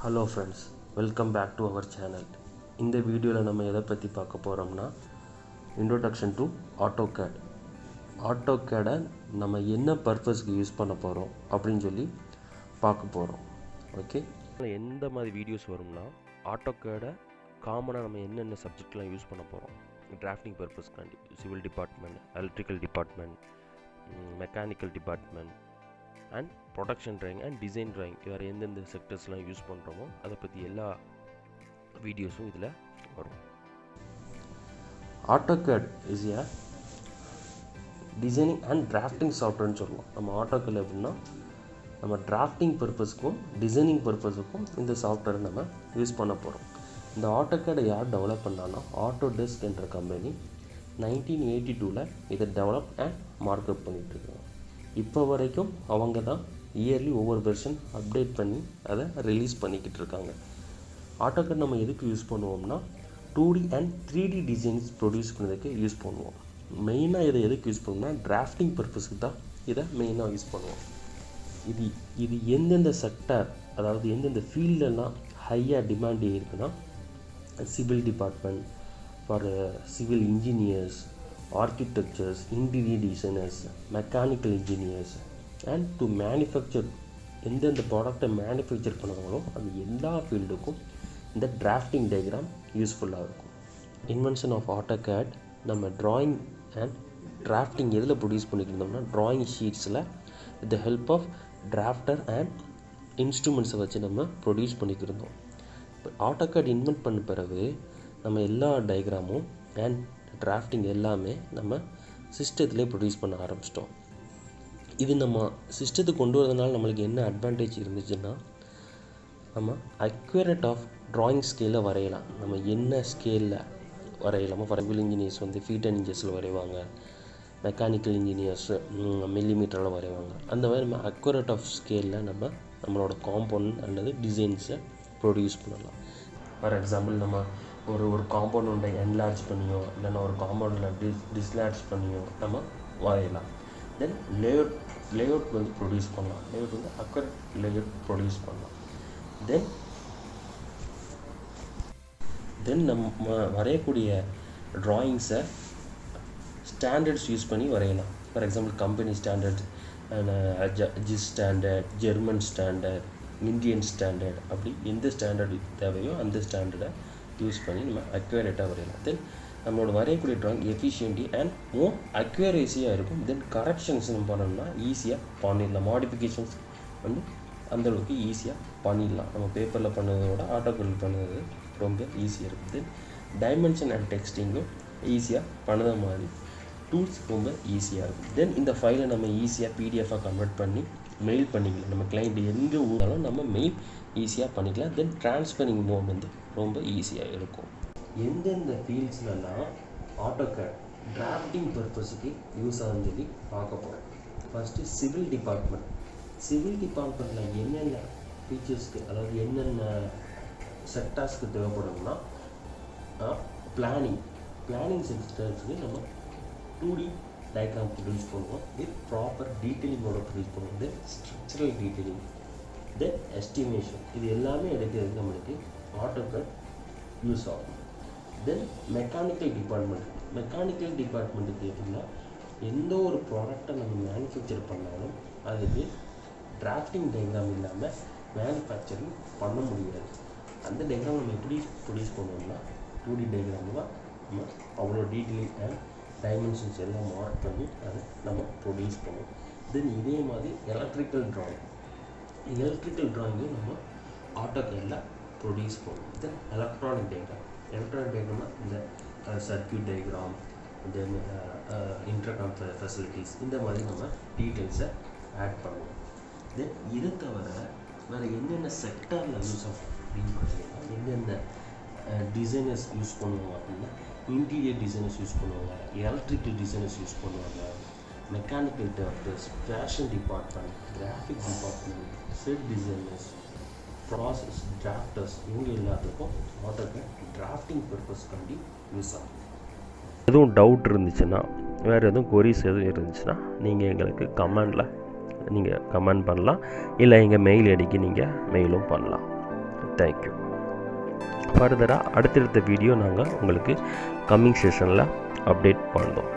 Hello friends, welcome back to our channel. இந்த வீடியோவில் நம்ம எதை பற்றி பார்க்க போகிறோம்னா இன்ட்ரோடக்ஷன் டு AutoCAD. AutoCAD நம்ம என்ன பர்பஸ்க்கு யூஸ் பண்ண போகிறோம் அப்படின்னு சொல்லி பார்க்க போகிறோம். ஓகே, எந்த மாதிரி வீடியோஸ் வரும்னா AutoCAD காமனாக நம்ம என்னென்ன சப்ஜெக்ட்லாம் யூஸ் பண்ண போகிறோம். டிராஃப்டிங் பர்பஸ்க்காண்டி civil department, electrical department, mechanical department and production drawing and design drawing வேறு எந்தெந்த செக்டர்ஸ்லாம் யூஸ் பண்ணுறோமோ அதை பற்றி எல்லா வீடியோஸும் இதில் வரும். AutoCAD is a designing and drafting சாஃப்ட்வேர்னு சொல்லலாம். நம்ம AutoCAD எப்படின்னா நம்ம டிராஃப்டிங் பர்பஸ்க்கும் டிசைனிங் பர்பஸுக்கும் இந்த சாஃப்ட்வேரை நம்ம யூஸ் பண்ண போகிறோம். இந்த AutoCAD யார் டெவலப் பண்ணான்னா Autodesk என்ற கம்பெனி 1982 இதை டெவலப் அண்ட் மார்க்அப் பண்ணிகிட்ருக்காங்க. இப்போ வரைக்கும் அவங்க தான் இயர்லி ஒவ்வொரு வெர்ஷன் அப்டேட் பண்ணி அதை ரிலீஸ் பண்ணிக்கிட்டு இருக்காங்க. AutoCAD நம்ம எதுக்கு யூஸ் பண்ணுவோம்னா 2D and 3D designs produce பண்ணுறதுக்கு யூஸ் பண்ணுவோம். மெயினாக இதை எதுக்கு யூஸ் பண்ணுவோம்னா டிராஃப்டிங் பர்பஸ்க்கு தான் இதை மெயினாக யூஸ் பண்ணுவோம். இது எந்தெந்த செக்டர், அதாவது எந்தெந்த ஃபீல்டெல்லாம் ஹையாக டிமாண்ட் இருக்குன்னா civil department, for civil engineers, architectures, interior designers, mechanical engineers and to manufacture எந்தெந்த ப்ராடக்டை மேனுஃபேக்சர் பண்ணுறாங்களோ அது எல்லா ஃபீல்டுக்கும் இந்த டிராஃப்டிங் டயக்ராம் யூஸ்ஃபுல்லாக இருக்கும். இன்வென்ஷன் ஆஃப் AutoCAD நம்ம ட்ராயிங் அண்ட் டிராஃப்டிங் எதில் ப்ரொடியூஸ் பண்ணிக்கிருந்தோம்னா ட்ராயிங் ஷீட்ஸில் with the help of drafter and இன்ஸ்ட்ருமெண்ட்ஸை வச்சு நம்ம ப்ரொடியூஸ் பண்ணிக்கிருந்தோம். இப்போ AutoCAD இன்வென்ட் பண்ண பிறகு நம்ம எல்லா டயக்ராமும் அண்ட் டிராஃப்டிங் எல்லாமே நம்ம சிஸ்டத்திலே ப்ரொடியூஸ் பண்ண ஆரம்பிச்சிட்டோம். இது நம்ம சிஸ்டத்துக்கு கொண்டு வரதுனால நம்மளுக்கு என்ன அட்வான்டேஜ் இருந்துச்சுன்னா நம்ம அக்யூரேட் ஆஃப் ட்ராயிங் ஸ்கேலில் வரையலாம். நம்ம என்ன ஸ்கேலில் வரையலாமோ, ஃபார் சிவில் இன்ஜினியர்ஸ் வந்து ஃபீட் அண்ட் இன்ச்சஸில் வரைவாங்க, மெக்கானிக்கல் இன்ஜினியர்ஸ் மில்லிமீட்டரில் வரைவாங்க. அந்த மாதிரி நம்ம அக்யூரேட் ஆஃப் ஸ்கேலில் நம்மளோட காம்பவுண்ட் அல்லது டிசைன்ஸை ப்ரொடியூஸ் பண்ணலாம். ஃபார் எக்ஸாம்பிள் நம்ம ஒரு காம்பவுண்டை என்லார்ஜ் பண்ணியோ இல்லைன்னா ஒரு காம்பவுண்டில் டிஸ்லார்ஜ் பண்ணியோ நம்ம வரையலாம். தென் லேஅவுட் வந்து ப்ரொடியூஸ் பண்ணலாம். லேஅவுட் வந்து அக்யூரேட் லேஅவுட் ப்ரொடியூஸ் பண்ணலாம். தென் நம்ம வரையக்கூடிய ட்ராயிங்ஸை ஸ்டாண்டர்ட்ஸ் யூஸ் பண்ணி வரையலாம். For example company standard, JIS standard, German standard, Indian standard, அப்படி எந்த ஸ்டாண்டர்ட் தேவையோ அந்த ஸ்டாண்டர்டை யூஸ் பண்ணி நம்ம அக்யூரேட்டாக வரையலாம். தென் நம்மளோட வரையக்கூடிய ட்ராயிங் எஃபிஷியன்ட்டி அண்ட் மோர் அக்யூரேசியாக இருக்கும். தென் கரெக்ஷன்ஸ் நம்ம பண்ணோம்னா ஈஸியாக பண்ணிடலாம். மாடிஃபிகேஷன்ஸ் வந்து அந்தளவுக்கு ஈஸியாக பண்ணிடலாம். நம்ம பேப்பரில் பண்ணதோட AutoCAD பண்ணது ரொம்ப ஈஸியாக இருக்கும். தென் டைமென்ஷன் அண்ட் டெக்ஸ்டிங்கும் ஈஸியாக பண்ணத மாதிரி டூல்ஸ் ரொம்ப ஈஸியாக இருக்கும். தென் இந்த ஃபைலை நம்ம ஈஸியாக பிடிஎஃபாக கன்வெர்ட் பண்ணி மெயில் பண்ணிக்கலாம். நம்ம கிளைண்ட் எங்கே ஊராலும் நம்ம மெயில் ஈஸியாக பண்ணிக்கலாம். தென் ட்ரான்ஸ்ஃபரிங் மோட் வந்து ரொம்ப ஈஸியாக இருக்கும். எந்தெந்த ஃபீல்ட்ஸ்லாம் AutoCAD டிராஃப்டிங் பர்பஸுக்கு யூஸ் ஆகுன்னு சொல்லி பார்க்க போகிறோம். First civil department. சிவில் டிபார்ட்மெண்ட்டில் என்னென்ன ஃபீச்சர்ஸ்க்கு, அதாவது என்னென்ன செக்டார்ஸ்க்கு தேவைப்படும்னா பிளானிங் செக்டர்ஸ்க்கு நம்ம 2D டயக்ராம் ப்ரொடியூஸ் பண்ணுவோம். வித் ப்ராப்பர் டீட்டெயிலிங்கோட ப்ரொடியூஸ் பண்ணுவோம். தென் ஸ்ட்ரக்சரல் டீட்டெயிலிங், தென் எஸ்டிமேஷன், இது எல்லாமே எடுக்கிறதுக்கு நம்மளுக்கு AutoCAD யூஸ் ஆகும். தென் மெக்கானிக்கல் டிபார்ட்மெண்ட்டுக்கு எப்படின்னா எந்த ஒரு ப்ராடக்டை நம்ம மேனுஃபேக்சர் பண்ணாலும் அதுக்கு டிராஃப்டிங் டயக்ராம் இல்லாமல் மேனுஃபேக்சரிங் பண்ண முடியாது. அந்த டயக்ராம் நம்ம எப்படி ப்ரொடியூஸ் பண்ணுவோம்னா 2D டயக்ராம் தான் நம்ம அவ்வளோ டீட்டெயிலிங் அண்ட் டைமென்ஷன்ஸ் எல்லாம் மார்க் பண்ணி அதை நம்ம ப்ரொடியூஸ் பண்ணுவோம். தென் இதே மாதிரி எலக்ட்ரிக்கல் ட்ராயிங்கும் நம்ம AutoCADல ப்ரொடியூஸ் பண்ணுவோம். தென் எலக்ட்ரானிக் டயக்ராம்னா இந்த சர்க்யூட் டயக்ராம், தென் இன்டர்காம் ஃபெசிலிட்டிஸ், இந்த மாதிரி நம்ம டீட்டெயில்ஸை ஆட் பண்ணுவோம். தென் இதை தவிர வேறு என்னென்ன செக்டாரில் யூஸ் ஆகும் அப்படின்னு பார்த்தீங்கன்னா எந்தெந்த டிசைனர்ஸ் யூஸ் பண்ணுவாங்க அப்படின்னா இன்டீரியர் டிசைனர்ஸ் யூஸ் பண்ணுவாங்க, எலக்ட்ரிக்கல் டிசைனர்ஸ் யூஸ் பண்ணுவாங்க, mechanical drafters, fashion department, graphic department, set designers, process drafters, இவங்க எல்லாத்துக்கும் AutoCAD டிராஃப்டிங் பர்பஸ்க்காண்டி யூஸ் ஆகும். எதுவும் டவுட் இருந்துச்சுன்னா, வேறு எதுவும் கொரிஸ் எதுவும் இருந்துச்சுன்னா நீங்கள் எங்களுக்கு கமெண்ட் பண்ணலாம், இல்லை எங்கள் மெயில் ஐடிக்கு நீங்கள் மெயிலும் பண்ணலாம். தேங்க்யூ. ஃபர்தராக அடுத்தடுத்த வீடியோ நாங்கள் உங்களுக்கு கம்மிங் செஷனில் அப்டேட் பண்ணுறோம்.